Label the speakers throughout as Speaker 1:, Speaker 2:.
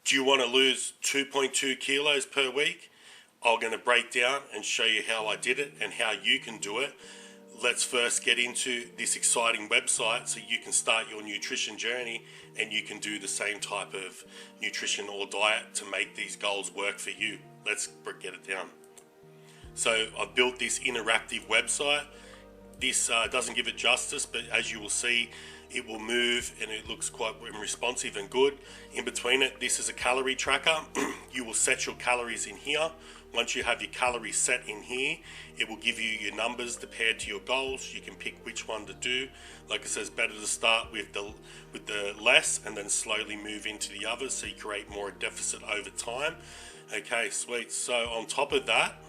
Speaker 1: Do you want to lose 2.2 kilos per week? I'm going to break down and show you how I did it and how you can do it. Let's first get into this exciting website so you can start your nutrition journey and you can do the same type of nutrition or diet to make these goals work for you. Let's get it down. So I've built this interactive website. This doesn't give it justice, but as you will see, it will move and it looks quite responsive and good. In between it, this is a calorie tracker. You will set your calories in here. Once you have your calories set in here, it will give you your numbers compared to your goals. You can pick which one to do. Like it says, better to start with the less and then slowly move into the others so you create more deficit over time. Okay, sweet. So on top of that,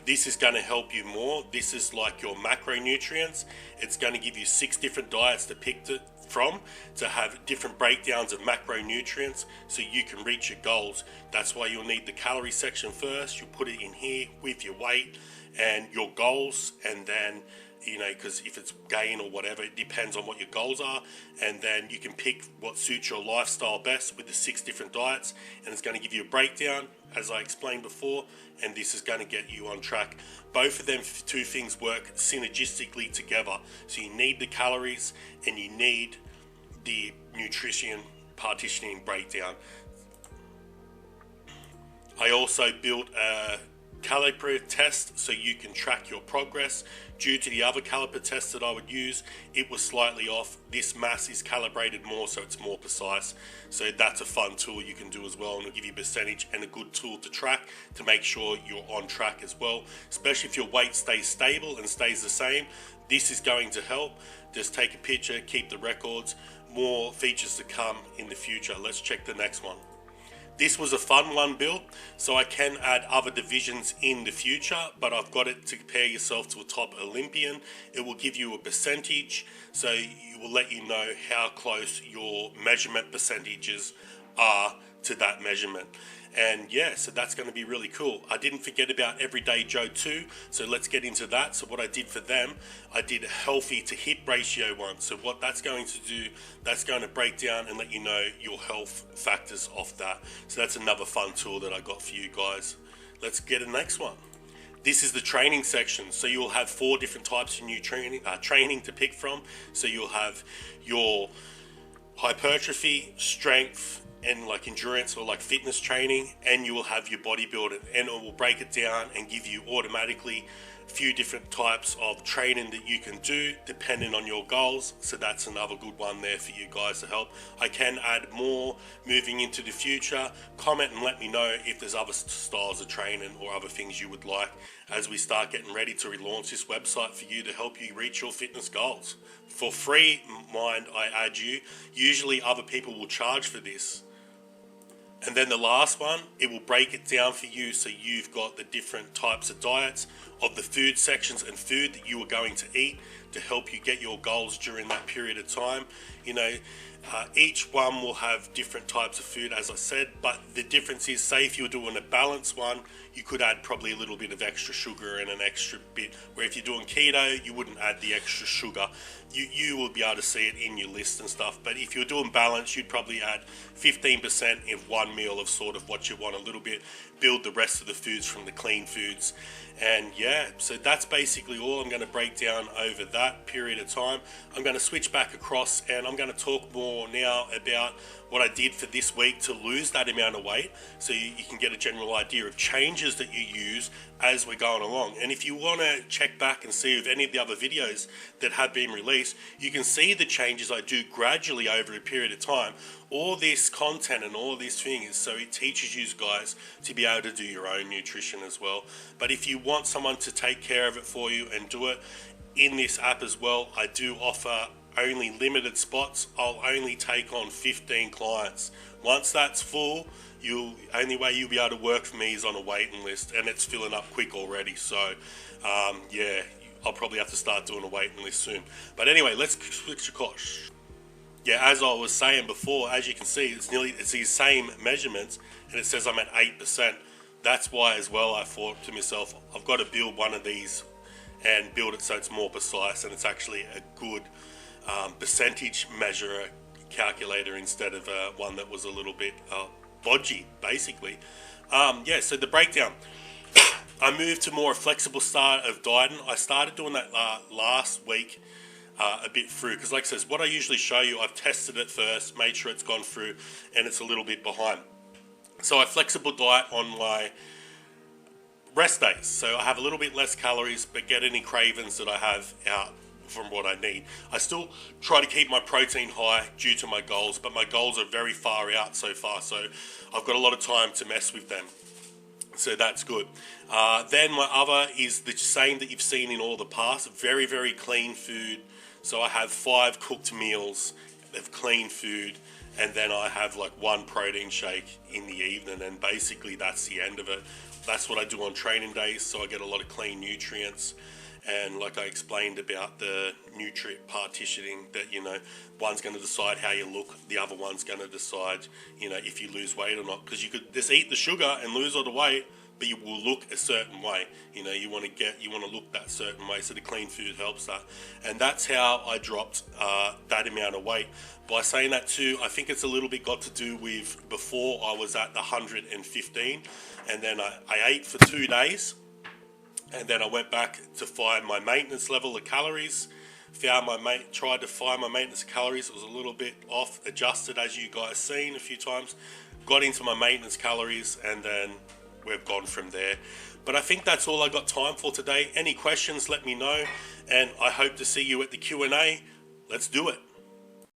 Speaker 1: this is going to help you more. This is like your macronutrients. It's going to give you 6 different diets to pick from to have different breakdowns of macronutrients so you can reach your goals. That's why you'll need the calorie section first. You'll put it in here with your weight and your goals, and then because if it's gain or whatever, it depends on what your goals are, and then you can pick what suits your lifestyle best with the 6 different diets, and it's going to give you a breakdown as I explained before, and this is going to get you on track. Both of them 2 things work synergistically together, so you need the calories and you need the nutrition partitioning breakdown. I also built a caliper test so you can track your progress. Due to the other caliper tests that I would use, it was slightly off. This mass is calibrated more so it's more precise, so that's a fun tool you can do as well, and it'll give you percentage and a good tool to track to make sure you're on track as well, especially if your weight stays stable and stays the same. This is going to help. Just take a picture, keep the records. More features to come in the future. Let's check the next one. This was a fun one built, so I can add other divisions in the future, but I've got it to compare yourself to a top Olympian. It will give you a percentage, so it will let you know how close your measurement percentages are to that measurement. And yeah, so that's going to be really cool. I didn't forget about Everyday Joe too, so let's get into that. So what I did for them, I did a healthy to hip ratio one. So what that's going to do, that's going to break down and let you know your health factors off that. So that's another fun tool that I got for you guys. Let's get the next one. This is the training section. So you'll have 4 different types of new training to pick from. So you'll have your hypertrophy, strength, and like endurance or like fitness training, and you will have your bodybuilding, and it will break it down and give you automatically a few different types of training that you can do depending on your goals. So that's another good one there for you guys to help. I can add more moving into the future. Comment and let me know if there's other styles of training or other things you would like as we start getting ready to relaunch this website for you to help you reach your fitness goals. For free, mind, I add you. Usually other people will charge for this. And then the last one, it will break it down for you so you've got the different types of diets of the food sections and food that you are going to eat to help you get your goals during that period of time. Each one will have different types of food, as I said, but the difference is, say if you're doing a balanced one, you could add probably a little bit of extra sugar and an extra bit, where if you're doing keto, you wouldn't add the extra sugar. You will be able to see it in your list and stuff, but if you're doing balance, you'd probably add 15% in one meal of sort of what you want a little bit, build the rest of the foods from the clean foods. And yeah, so that's basically all I'm going to break down over that period of time. I'm going to switch back across and I'm going to talk more now about what I did for this week to lose that amount of weight, so you can get a general idea of changes that you use as we're going along. And if you want to check back and see if any of the other videos that have been released, you can see the changes I do gradually over a period of time. All this content and all these things, so it teaches you guys to be able to do your own nutrition as well. But if you want someone to take care of it for you and do it in this app as well, I do offer only limited spots. I'll only take on 15 clients. Once that's full, only way you'll be able to work for me is on a waiting list, and it's filling up quick already. So yeah, I'll probably have to start doing a waiting list soon. But anyway, let's switch across. Yeah, as I was saying before, as you can see, it's these same measurements, and it says I'm at 8%. That's why as well I thought to myself, I've got to build one of these and build it so it's more precise and it's actually a good percentage measure calculator instead of one that was a little bit bodgy, basically. Yeah, so the breakdown. I moved to more a flexible start of dieting. I started doing that last week a bit through, because like I says, what I usually show you, I've tested it first, made sure it's gone through, and it's a little bit behind. So I flexible diet on my rest days. So I have a little bit less calories, but get any cravings that I have out from what I need. I still try to keep my protein high due to my goals, but my goals are very far out so far, so I've got a lot of time to mess with them. So that's good. Then my other is the same that you've seen in all the past. Very, very clean food. So I have 5 cooked meals of clean food, and then I have like 1 protein shake in the evening, and basically that's the end of it. That's what I do on training days, so I get a lot of clean nutrients. And like I explained about the nutrient partitioning, that, you know, one's going to decide how you look, the other one's going to decide, you know, if you lose weight or not. Because you could just eat the sugar and lose all the weight, but you will look a certain way. You know, you want to look that certain way. So the clean food helps that. And that's how I dropped that amount of weight. By saying that too, I think it's a little bit got to do with, before I was at the 115, and then I ate for 2 days. And then I went back to find my maintenance level of calories. Tried to find my maintenance calories. It was a little bit off, adjusted as you guys seen a few times. Got into my maintenance calories, and then we've gone from there. But I think that's all I got time for today. Any questions, let me know. And I hope to see you at the Q&A. Let's do it.